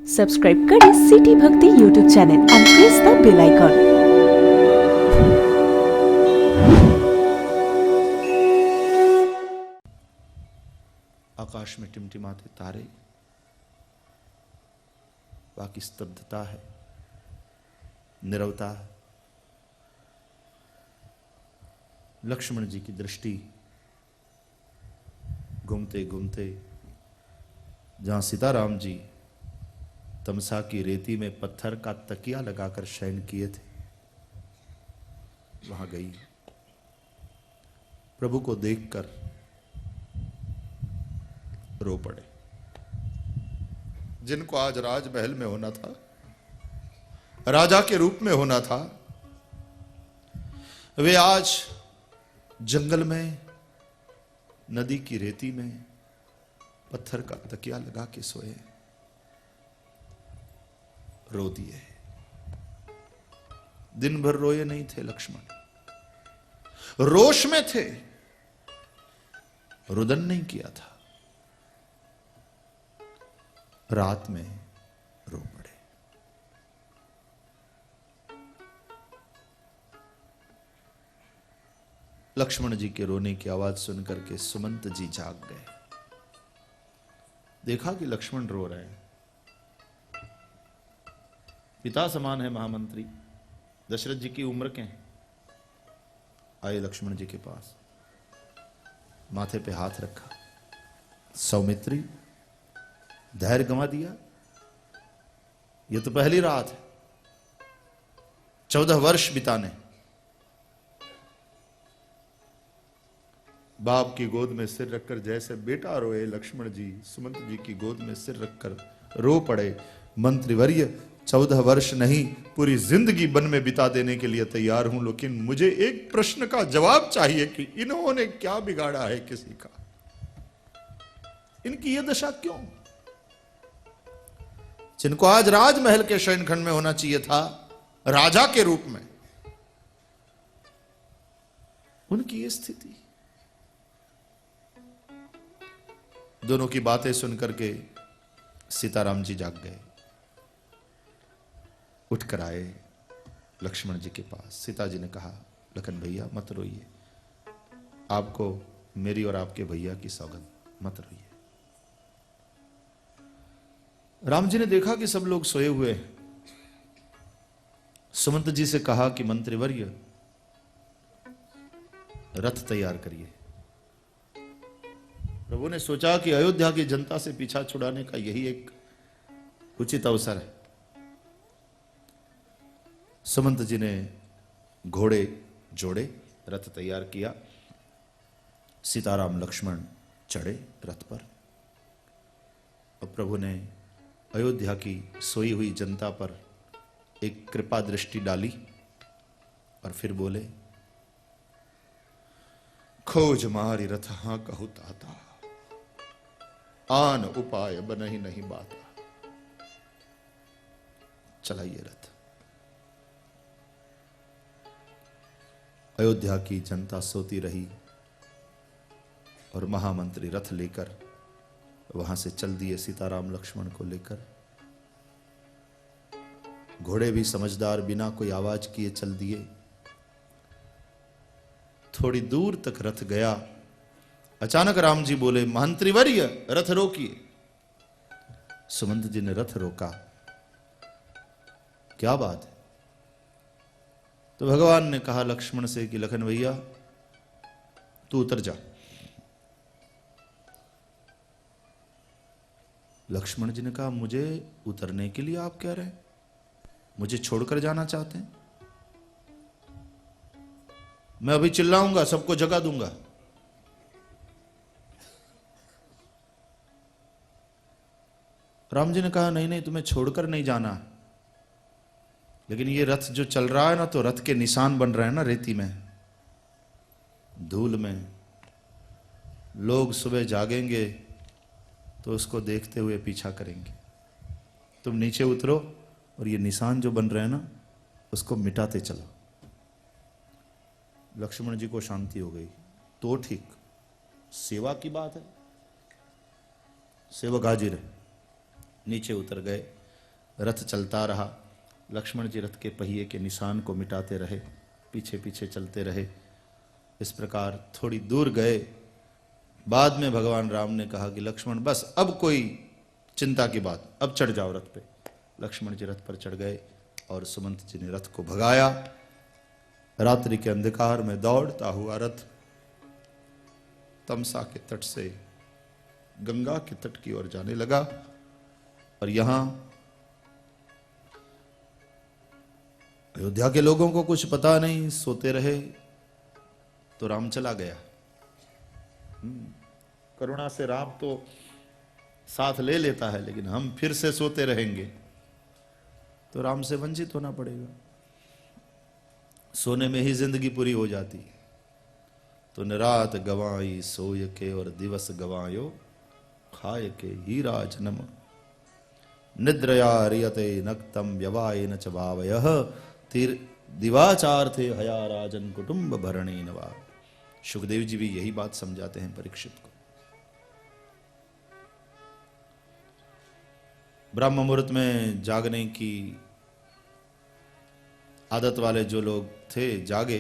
Subscribe करें city Bhakti YouTube channel and press the bell icon. आकाश में टिमटिमाते तारे, बाकी स्तब्धता है, नीरवता है। लक्ष्मण जी की दृष्टि घूमते घूमते जहां सीताराम जी तमसा की रेती में पत्थर का तकिया लगाकर शयन किए थे, वहां गई। प्रभु को देखकर रो पड़े। जिनको आज राजमहल में होना था, राजा के रूप में होना था, वे आज जंगल में, नदी की रेती में पत्थर का तकिया लगा के सोए, रो दिए। दिन भर रोए नहीं थे लक्ष्मण, रोष में थे, रुदन नहीं किया था, रात में रो पड़े। लक्ष्मण जी के रोने की आवाज सुनकर के सुमंत जी जाग गए। देखा कि लक्ष्मण रो रहे हैं। पिता समान है महामंत्री, दशरथ जी की उम्र के हैं। आए लक्ष्मण जी के पास, माथे पे हाथ रखा। सौमित्री, धैर्य गंवा दिया? यह तो पहली रात है, 14 वर्ष बिताने। बाप की गोद में सिर रखकर जैसे बेटा रोए, लक्ष्मण जी सुमंत जी की गोद में सिर रखकर रो पड़े। मंत्रीवर्य, 14 वर्ष नहीं, पूरी जिंदगी वन में बिता देने के लिए तैयार हूं, लेकिन मुझे एक प्रश्न का जवाब चाहिए कि इन्होंने क्या बिगाड़ा है किसी का? इनकी यह दशा क्यों? जिनको आज राजमहल के शयनखंड में होना चाहिए था, राजा के रूप में, उनकी यह स्थिति। दोनों की बातें सुनकर के सीताराम जी जाग गए, उठकर आए लक्ष्मण जी के पास। सीता जी ने कहा, लखन भैया मत रोइए, आपको मेरी और आपके भैया की सौगंध, मत रोइए। राम जी ने देखा कि सब लोग सोए हुए हैं। सुमंत जी से कहा कि मंत्रीवर्य, रथ तैयार करिए। प्रभु ने सोचा कि अयोध्या की जनता से पीछा छुड़ाने का यही एक उचित अवसर है। सुमंत जी ने घोड़े जोड़े, रथ तैयार किया। सीताराम लक्ष्मण चढ़े रथ पर, और प्रभु ने अयोध्या की सोई हुई जनता पर एक कृपा दृष्टि डाली और फिर बोले, खोज मारी रथ हां कहु ताता, आन उपाय बनहि नहीं बाता। चलाइए रथ। अयोध्या की जनता सोती रही और महामंत्री रथ लेकर वहां से चल दिए सीताराम लक्ष्मण को लेकर। घोड़े भी समझदार, बिना कोई आवाज किए चल दिए। थोड़ी दूर तक रथ गया, अचानक राम जी बोले, मंत्रीवर्य रथ रोकिए। सुमंत जी ने रथ रोका। क्या बात है? तो भगवान ने कहा लक्ष्मण से कि लखन भैया तू उतर जा। लक्ष्मण जी ने कहा, मुझे उतरने के लिए आप कह रहे हैं? मुझे छोड़कर जाना चाहते हैं? मैं अभी चिल्लाऊंगा, सबको जगा दूंगा। राम जी ने कहा, नहीं नहीं, तुम्हें छोड़कर नहीं जाना, लेकिन ये रथ जो चल रहा है ना, तो रथ के निशान बन रहे हैं ना रेती में, धूल में। लोग सुबह जागेंगे तो उसको देखते हुए पीछा करेंगे। तुम नीचे उतरो और ये निशान जो बन रहे हैं ना, उसको मिटाते चलो। लक्ष्मण जी को शांति हो गई। तो ठीक, सेवा की बात है, सेवक हाजिर है। नीचे उतर गए, रथ चलता रहा। लक्ष्मण जी रथ के पहिए के निशान को मिटाते रहे, पीछे पीछे चलते रहे। इस प्रकार थोड़ी दूर गए। बाद में भगवान राम ने कहा कि लक्ष्मण बस अब कोई चिंता की बात, अब चढ़ जाओ रथ पे। लक्ष्मण जी रथ पर चढ़ गए और सुमंत जी ने रथ को भगाया। रात्रि के अंधकार में दौड़ता हुआ रथ तमसा के तट से गंगा के तट की ओर जाने लगा। और यहां अयोध्या के लोगों को कुछ पता नहीं, सोते रहे। तो राम चला गया। करुणा से राम तो साथ ले लेता है, लेकिन हम फिर से सोते रहेंगे तो राम से वंचित होना पड़ेगा। सोने में ही जिंदगी पूरी हो जाती। तो न रात गवाई सोय के और दिवस गवायो खाए के हीरा जन्म। निद्रया रियते नक्तम व्यवाय न चवावयः तीर दिवाचार थे हया राजन कुटुंब भरणी नवा। सुखदेव जी भी यही बात समझाते हैं परीक्षित को। ब्रह्म मुहूर्त में जागने की आदत वाले जो लोग थे जागे,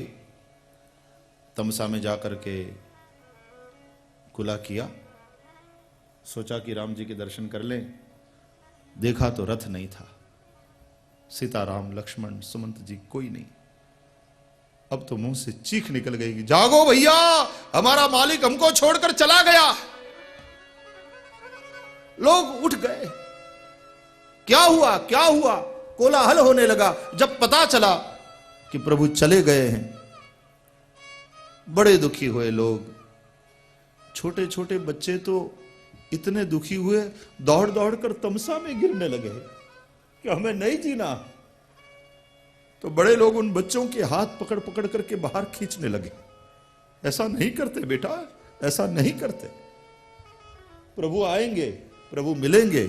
तमसा में जाकर के कुला किया, सोचा कि राम जी के दर्शन कर लें। देखा तो रथ नहीं था, सीता राम लक्ष्मण सुमंत जी कोई नहीं। अब तो मुंह से चीख निकल गई कि जागो भैया, हमारा मालिक हमको छोड़कर चला गया। लोग उठ गए। क्या हुआ क्या हुआ, कोलाहल होने लगा। जब पता चला कि प्रभु चले गए हैं, बड़े दुखी हुए लोग। छोटे छोटे बच्चे तो इतने दुखी हुए, दौड़ दौड़ कर तमसा में गिरने लगे कि हमें नहीं जीना। तो बड़े लोग उन बच्चों के हाथ पकड़ पकड़ करके बाहर खींचने लगे। ऐसा नहीं करते बेटा, ऐसा नहीं करते, प्रभु आएंगे, प्रभु मिलेंगे।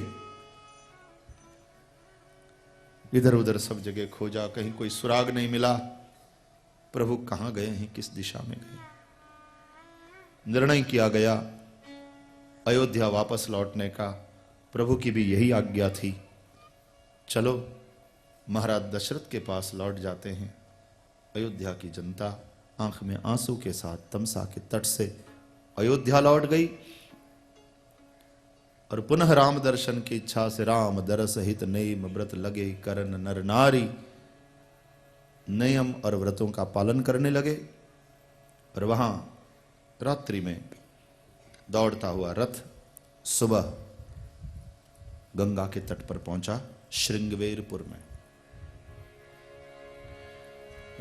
इधर उधर सब जगह खोजा, कहीं कोई सुराग नहीं मिला। प्रभु कहां गए हैं, किस दिशा में गए। निर्णय किया गया अयोध्या वापस लौटने का। प्रभु की भी यही आज्ञा थी, चलो महाराज दशरथ के पास लौट जाते हैं। अयोध्या की जनता आंख में आंसू के साथ तमसा के तट से अयोध्या लौट गई। और पुनः राम दर्शन की इच्छा से राम दरस हित नेम व्रत लगे करन नर नारी। नियम और व्रतों का पालन करने लगे। और वहां रात्रि में दौड़ता हुआ रथ सुबह गंगा के तट पर पहुंचा, श्रृंगवेरपुर में।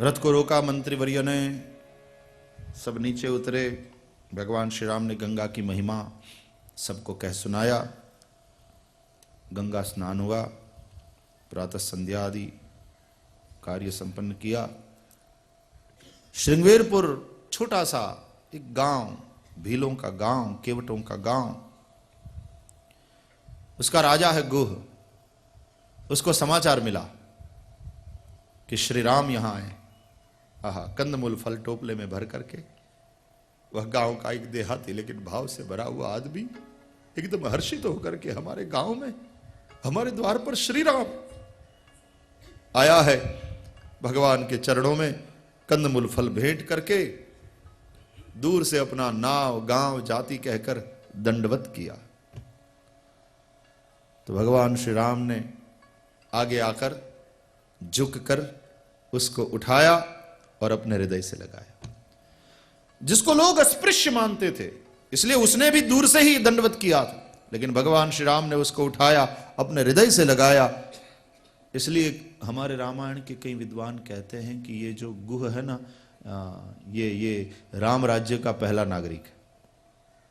रथ को रोका मंत्रीवर्य ने, सब नीचे उतरे। भगवान श्री राम ने गंगा की महिमा सबको कह सुनाया। गंगा स्नान हुआ, प्रातः संध्या आदि कार्य संपन्न किया। श्रृंगवेरपुर छोटा सा एक गांव, भीलों का गांव, केवटों का गांव। उसका राजा है गुह। उसको समाचार मिला कि श्री राम यहां आए। आहा, कंदमूल फल टोपले में भर करके वह गांव का एक देहाती लेकिन भाव से भरा हुआ आदमी एकदम हर्षित होकर के हमारे गांव में, हमारे द्वार पर श्री राम आया है। भगवान के चरणों में कंदमूल फल भेंट करके दूर से अपना नाव गांव जाति कहकर दंडवत किया। तो भगवान श्री राम ने आगे आकर झुककर उसको उठाया और अपने हृदय से लगाया। जिसको लोग अस्पृश्य मानते थे, इसलिए उसने भी दूर से ही दंडवत किया था, लेकिन भगवान श्री राम ने उसको उठाया, अपने हृदय से लगाया। इसलिए हमारे रामायण के कई विद्वान कहते हैं कि ये जो गुह है ना, ये राम राज्य का पहला नागरिक है।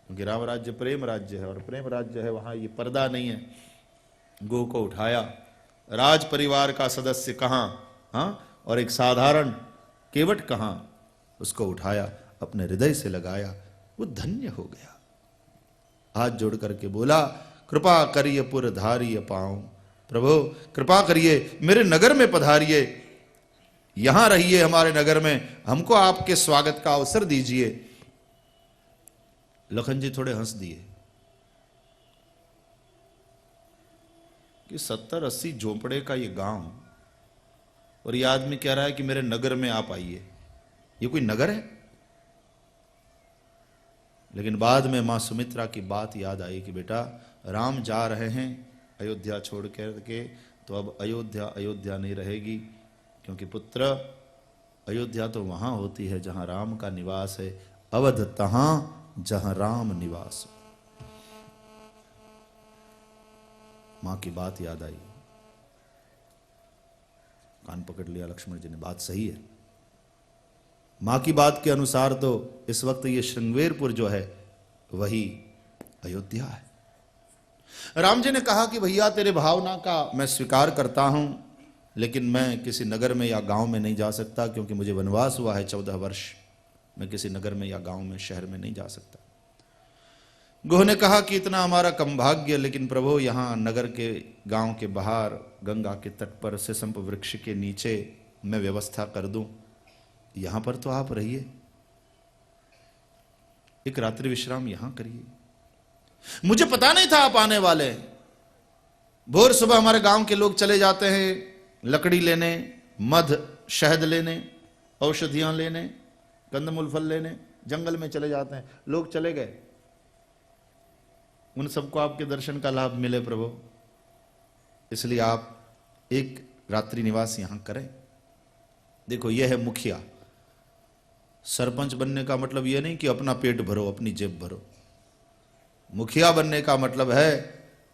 क्योंकि राम राज्य प्रेम राज्य है, और प्रेम राज्य है, वहां ये पर्दा नहीं है। गुह को उठाया, राज परिवार का सदस्य कहां, हाँ, और एक साधारण केवट कहां, उसको उठाया, अपने हृदय से लगाया, वो धन्य हो गया। हाथ जोड़ करके बोला, कृपा करिए पुर धारिय पाऊं। प्रभु कृपा करिए, मेरे नगर में पधारिए, यहां रहिए हमारे नगर में, हमको आपके स्वागत का अवसर दीजिए। लखन जी थोड़े हंस दिए। कि 70-80 झोंपड़े का ये गांव, और ये आदमी कह रहा है कि मेरे नगर में आप आइए। ये कोई नगर है? लेकिन बाद में मां सुमित्रा की बात याद आई कि बेटा, राम जा रहे हैं अयोध्या छोड़ के, तो अब अयोध्या अयोध्या नहीं रहेगी, क्योंकि पुत्र अयोध्या तो वहां होती है जहां राम का निवास है, अवध तहां जहां राम निवास हो। मां की बात याद आई, कान पकड़ लिया लक्ष्मण जी ने, बात सही है। मां की बात के अनुसार तो इस वक्त ये श्रृंगवेरपुर जो है वही अयोध्या है। राम जी ने कहा कि भैया तेरे भावना का मैं स्वीकार करता हूं, लेकिन मैं किसी नगर में या गांव में नहीं जा सकता, क्योंकि मुझे वनवास हुआ है 14 वर्ष। मैं किसी नगर में या गांव में, शहर में नहीं जा सकता। गुह ने कहा कि इतना हमारा कम भाग्य, लेकिन प्रभु यहां नगर के, गांव के बाहर गंगा के तट पर सिसंप वृक्ष के नीचे मैं व्यवस्था कर दूं, यहां पर तो आप रहिए, एक रात्रि विश्राम यहां करिए। मुझे पता नहीं था आप आने वाले। भोर सुबह हमारे गांव के लोग चले जाते हैं लकड़ी लेने, मध शहद लेने, औषधियां लेने, कंदमूल फल लेने, जंगल में चले जाते हैं। लोग चले गए, उन सबको आपके दर्शन का लाभ मिले प्रभु, इसलिए आप एक रात्रि निवास यहां करें। देखो यह है मुखिया। सरपंच बनने का मतलब यह नहीं कि अपना पेट भरो, अपनी जेब भरो। मुखिया बनने का मतलब है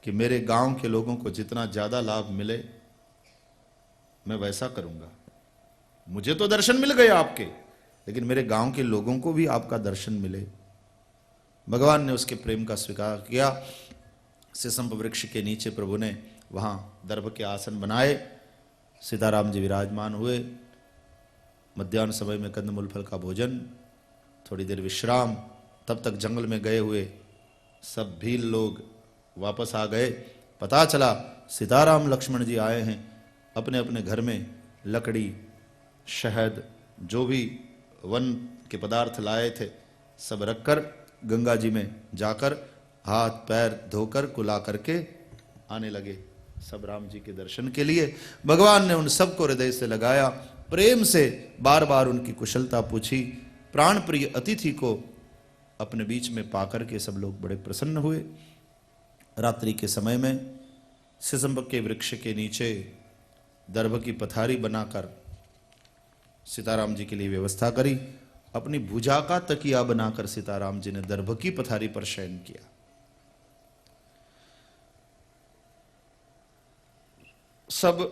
कि मेरे गांव के लोगों को जितना ज्यादा लाभ मिले मैं वैसा करूंगा। मुझे तो दर्शन मिल गए आपके, लेकिन मेरे गांव के लोगों को भी आपका दर्शन मिले। भगवान ने उसके प्रेम का स्वीकार किया। सिसंप वृक्ष के नीचे प्रभु ने वहां दर्भ के आसन बनाए, सीताराम जी विराजमान हुए। मध्याह्न समय में कंदमूल फल का भोजन, थोड़ी देर विश्राम। तब तक जंगल में गए हुए सब भील लोग वापस आ गए। पता चला सीताराम लक्ष्मण जी आए हैं, अपने अपने घर में लकड़ी, शहद, जो भी वन के पदार्थ लाए थे सब रखकर गंगा जी में जाकर हाथ पैर धोकर कुला करके आने लगे सब राम जी के दर्शन के लिए। भगवान ने उन सबको हृदय से लगाया, प्रेम से बार बार उनकी कुशलता पूछी। प्राण प्रिय अतिथि को अपने बीच में पाकर के सब लोग बड़े प्रसन्न हुए। रात्रि के समय में सिसंप के वृक्ष के नीचे दर्भ की पथारी बनाकर सीताराम जी के लिए व्यवस्था करी। अपनी भुजा का तकिया बनाकर सीताराम जी ने दर्भ की पथारी पर शयन किया। सब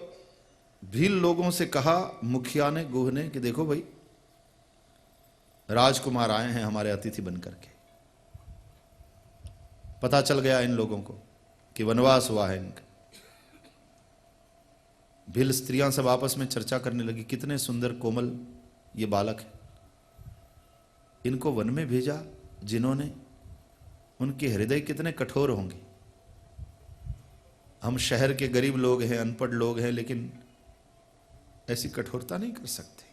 भील लोगों से कहा, मुखिया ने, गुह ने, कि देखो भाई राजकुमार आए हैं हमारे अतिथि बनकर के। पता चल गया इन लोगों को कि वनवास हुआ है इनका। भील स्त्रियां सब आपस में चर्चा करने लगी, कितने सुंदर कोमल ये बालक है, इनको वन में भेजा जिन्होंने, उनके हृदय कितने कठोर होंगे। हम शहर के गरीब लोग हैं, अनपढ़ लोग हैं, लेकिन ऐसी कठोरता नहीं कर सकते।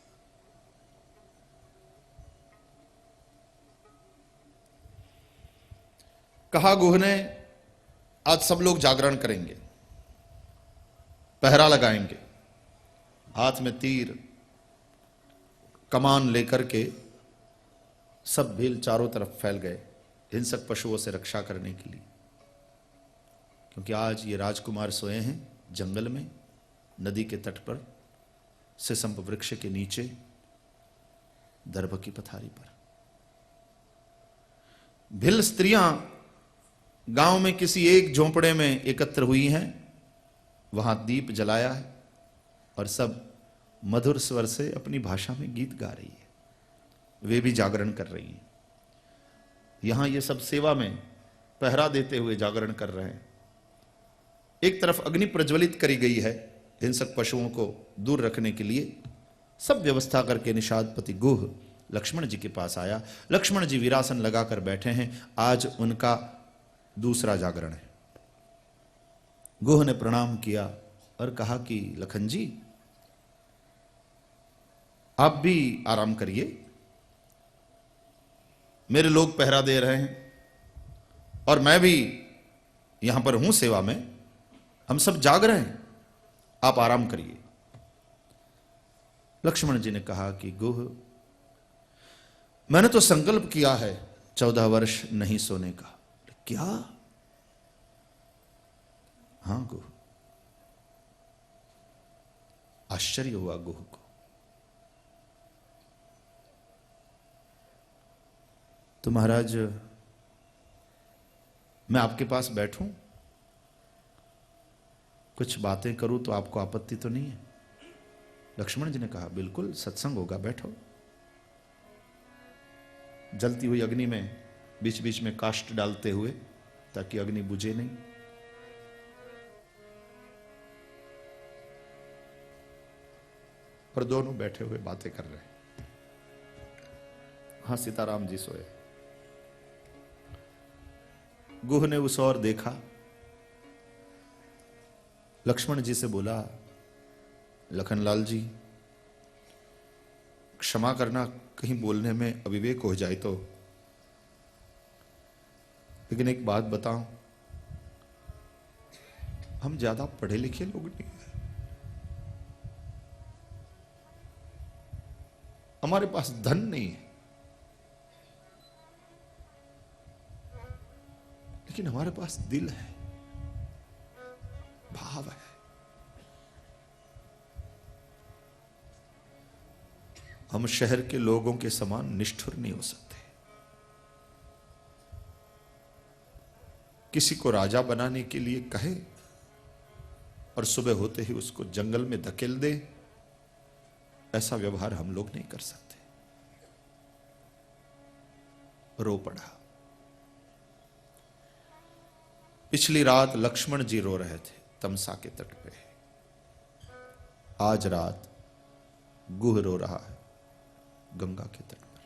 कहा गुह ने, आज सब लोग जागरण करेंगे, पहरा लगाएंगे, हाथ में तीर कमान लेकर के सब भील चारों तरफ फैल गए हिंसक पशुओं से रक्षा करने के लिए। क्योंकि आज ये राजकुमार सोए हैं जंगल में, नदी के तट पर, सिसंप वृक्ष के नीचे, दर्भ की पथारी पर। भिल स्त्रियां गांव में किसी एक झोंपड़े में एकत्र हुई हैं, वहां दीप जलाया है और सब मधुर स्वर से अपनी भाषा में गीत गा रही है। वे भी जागरण कर रही हैं। यहां ये सब सेवा में पहरा देते हुए जागरण कर रहे हैं। एक तरफ अग्नि प्रज्वलित करी गई है हिंसक पशुओं को दूर रखने के लिए। सब व्यवस्था करके निषादपति गुह लक्ष्मण जी के पास आया। लक्ष्मण जी वीरासन लगाकर बैठे हैं। आज उनका दूसरा जागरण है। गुह ने प्रणाम किया और कहा कि लखन जी, आप भी आराम करिए, मेरे लोग पहरा दे रहे हैं और मैं भी यहां पर हूं सेवा में। हम सब जाग रहे हैं, आप आराम करिए। लक्ष्मण जी ने कहा कि गुह, मैंने तो संकल्प किया है 14 वर्ष नहीं सोने का। क्या? हां गुह। आश्चर्य हुआ गुह को। तो महाराज, मैं आपके पास बैठूं, कुछ बातें करूं तो आपको आपत्ति तो नहीं है? लक्ष्मण जी ने कहा, बिल्कुल, सत्संग होगा, बैठो। जलती हुई अग्नि में बीच बीच में काष्ठ डालते हुए, ताकि अग्नि बुझे नहीं। और दोनों बैठे हुए बातें कर रहे हैं। हां, सीताराम जी सोए। गुह ने उस ओर देखा, लक्ष्मण जी से बोला, लखनलाल जी, क्षमा करना कहीं बोलने में अविवेक हो जाए तो, लेकिन एक बात बताऊं, हम ज्यादा पढ़े लिखे लोग नहीं हैं, हमारे पास धन नहीं है, लेकिन हमारे पास दिल है, भाव है। हम शहर के लोगों के समान निष्ठुर नहीं हो सकते। किसी को राजा बनाने के लिए कहे और सुबह होते ही उसको जंगल में धकेल दे, ऐसा व्यवहार हम लोग नहीं कर सकते। रो पड़ा। पिछली रात लक्ष्मण जी रो रहे थे तमसा के तट पे, आज रात गुह रो रहा है गंगा के तट पर।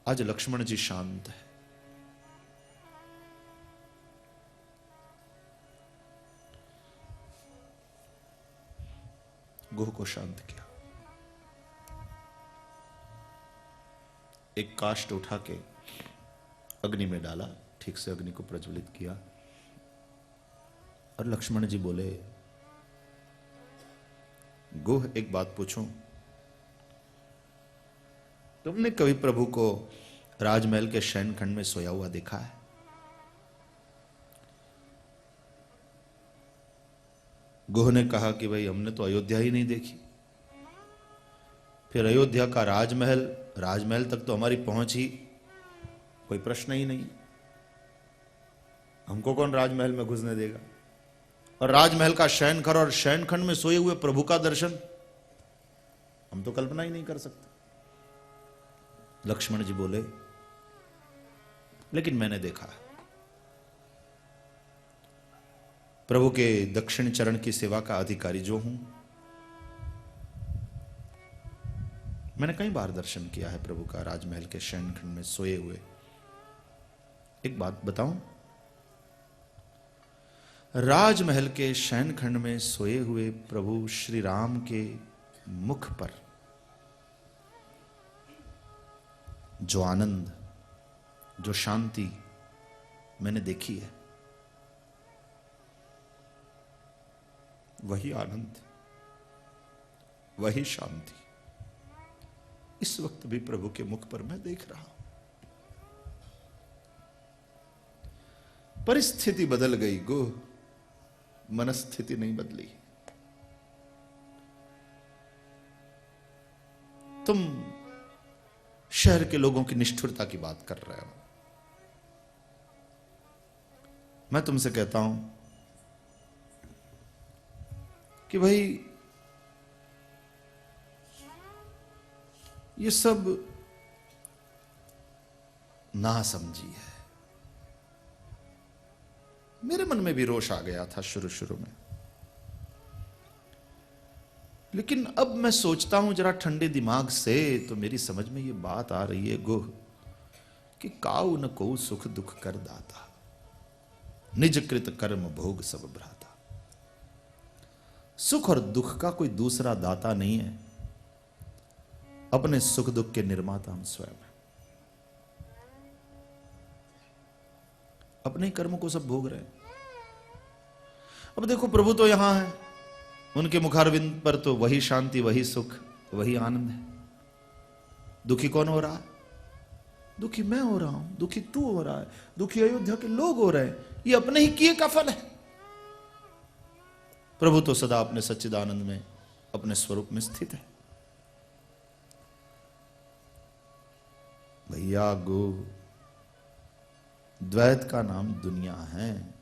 आज लक्ष्मण जी शांत है। गुह को शांत किया। एक काष्ठ उठा के अग्नि में डाला, ठीक से अग्नि को प्रज्वलित किया, और लक्ष्मण जी बोले, गुह, एक बात पूछूं, तुमने कभी प्रभु को राजमहल के शयन खंड में सोया हुआ देखा है? गुह ने कहा कि भाई, हमने तो अयोध्या ही नहीं देखी। फिर अयोध्या का राजमहल, राजमहल तक तो हमारी पहुंच ही कोई प्रश्न ही नहीं। हमको कौन राजमहल में घुसने देगा? और राजमहल का शयनखंड और शयनखंड में सोए हुए प्रभु का दर्शन हम तो कल्पना ही नहीं कर सकते। लक्ष्मण जी बोले, लेकिन मैंने देखा, प्रभु के दक्षिण चरण की सेवा का अधिकारी जो हूं, मैंने कई बार दर्शन किया है प्रभु का राजमहल के शयनखंड में सोए हुए। एक बात बताऊं, राजमहल के शयनखंड में सोए हुए प्रभु श्री राम के मुख पर जो आनंद, जो शांति मैंने देखी है, वही आनंद, वही शांति इस वक्त भी प्रभु के मुख पर मैं देख रहा हूं। परिस्थिति बदल गई गुह, मनस्थिति नहीं बदली। तुम शहर के लोगों की निष्ठुरता की बात कर रहे हो। मैं तुमसे कहता हूं कि भाई, ये सब नासमझी है। मेरे मन में भी रोष आ गया था शुरू शुरू में, लेकिन अब मैं सोचता हूं जरा ठंडे दिमाग से, तो मेरी समझ में ये बात आ रही है गुह, कि काऊ न को सुख दुख कर दाता, निज कृत कर्म भोग सब भ्राता। सुख और दुख का कोई दूसरा दाता नहीं है, अपने सुख दुख के निर्माता हम स्वयं हैं। अपने कर्म को सब भोग रहे हैं। अब देखो प्रभु तो यहां है, उनके मुखारविंद पर तो वही शांति, वही सुख, वही आनंद है। दुखी कौन हो रहा है? दुखी मैं हो रहा हूं, दुखी तू हो रहा है, दुखी अयोध्या के लोग हो रहे हैं। ये अपने ही किए का फल है। प्रभु तो सदा अपने सच्चिदानंद में, अपने स्वरूप में स्थित है। भैया गो, द्वैत का नाम दुनिया है।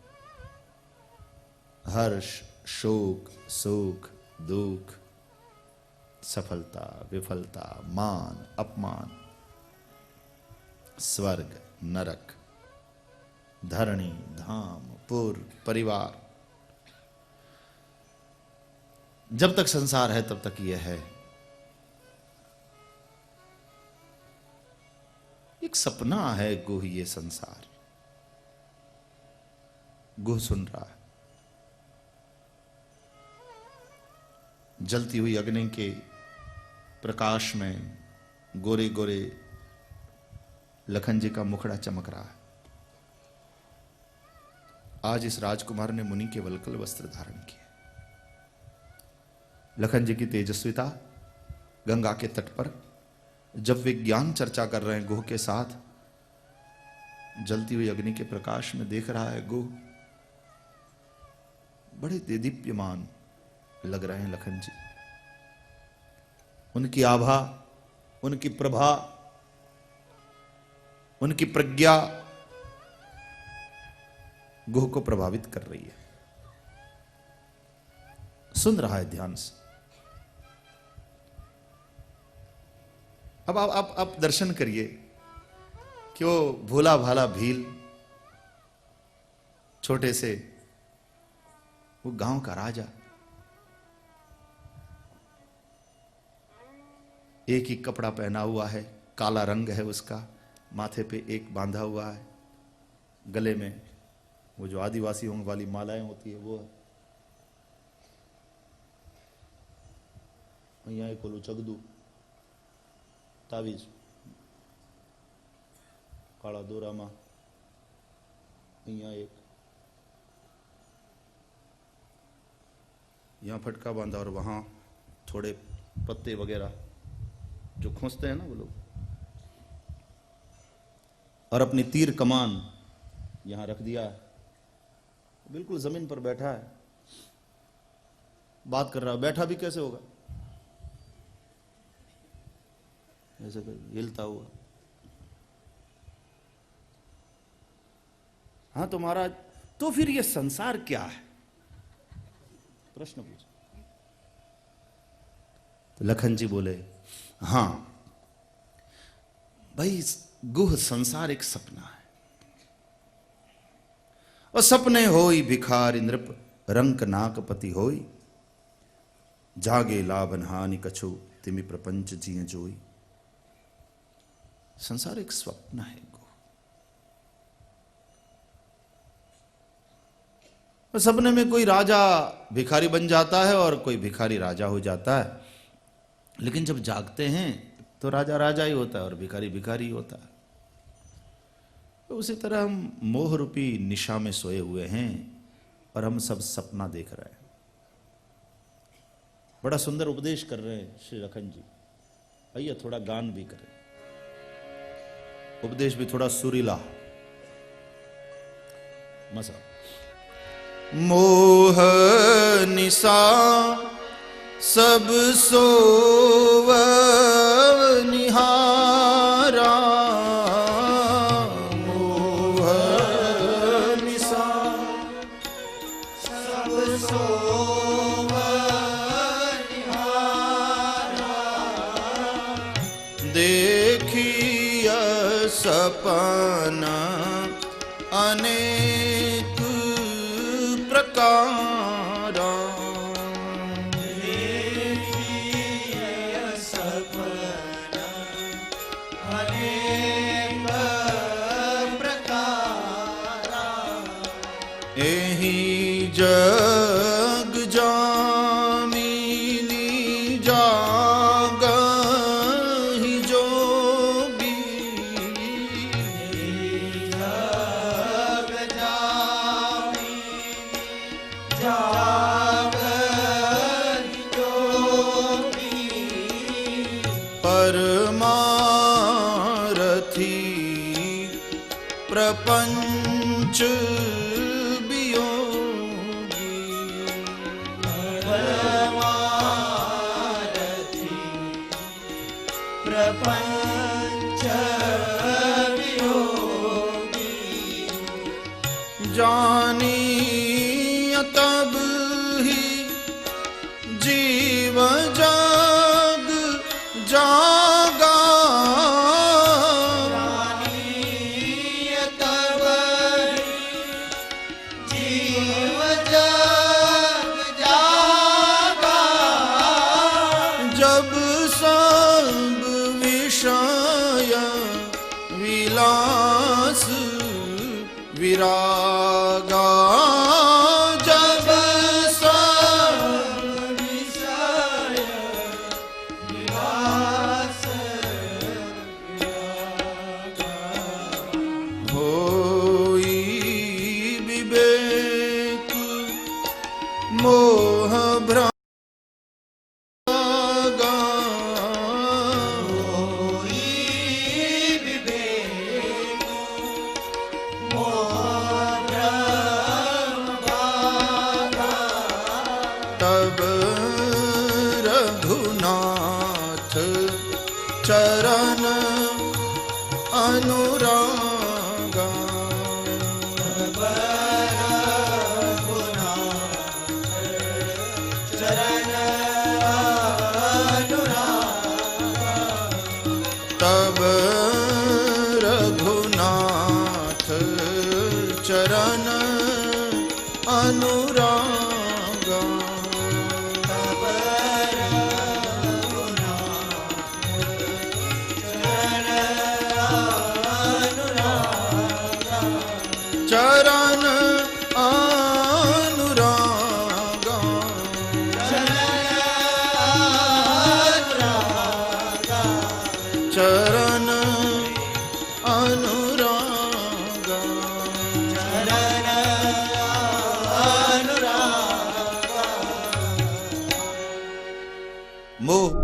हर्ष, शोक, सुख, दुख, सफलता, विफलता, मान, अपमान, स्वर्ग, नरक, धरणी, धाम, पुर, परिवार, जब तक संसार है तब तक यह है। एक सपना है गुह, ये संसार। गुह सुन रहा है। जलती हुई अग्नि के प्रकाश में गोरे गोरे लखन जी का मुखड़ा चमक रहा है। आज इस राजकुमार ने मुनि के वल्कल वस्त्र धारण किए। लखन जी की तेजस्विता गंगा के तट पर जब वे ज्ञान चर्चा कर रहे हैं गुह के साथ, जलती हुई अग्नि के प्रकाश में देख रहा है गुह। बड़े देदीप्यमान लग रहे हैं लखन जी। उनकी आभा, उनकी प्रभा, उनकी प्रज्ञा गुह को प्रभावित कर रही है। सुन रहा है ध्यान से। अब आप दर्शन करिए कि वो भोला भाला भील, छोटे से वो गांव का राजा, एक ही कपड़ा पहना हुआ है, काला रंग है उसका, माथे पे एक बांधा हुआ है, गले में वो जो आदिवासियों वाली मालाएं होती है वो है, અહીંયા એક ઓલું ચગદુ તાવીજ કાળા દોરામાં, અહીંયા એક यहाँ फटका बांधा और वहाँ थोड़े पत्ते वगैरह जो खोसते हैं ना वो लोग, और अपनी तीर कमान यहाँ रख दिया। बिल्कुल जमीन पर बैठा है, बात कर रहा है। बैठा भी कैसे होगा? ऐसे हिलता हुआ। हाँ तो महाराज, तो फिर ये संसार क्या है? प्रश्न पूछा। तो लखन जी बोले, हां भाई गुह, संसार एक सपना है। और सपने होई भिखारी नृप, रंक नाकपति होई, जागे लाभन हानि कछु, तिमि प्रपंच जिये जोई। संसार एक स्वप्न है गुह। सपने में कोई राजा भिखारी बन जाता है और कोई भिखारी राजा हो जाता है, लेकिन जब जागते हैं तो राजा राजा ही होता है और भिखारी भिखारी ही होता है। तो उसी तरह हम मोह रूपी निशा में सोए हुए हैं और हम सब सपना देख रहे हैं। बड़ा सुंदर उपदेश कर रहे हैं श्री लखन जी। आइए थोड़ा गान भी करें, उपदेश भी थोड़ा सुरीला। मजा। मोह निशा सब सोव निहारा, मोह निशा सब सोव निहारा, देखिय सपन अनेक प्रकारा, जग जामिनी जागहि जोगी, प्रपंच वियोगी परमारथी प्रपंच वियोगी जानिय तब ही जीव जग जागा जानिय तब जीव जग जागा जब सब विषय विलास विरागा जब सब विषय विलास होई विवेक मोह भ्रम तब रघुनाथ चरण अनुरागा तब रघुनाथ चरण अनुरागा चरण अनुरागा चरण अनुरागा मोह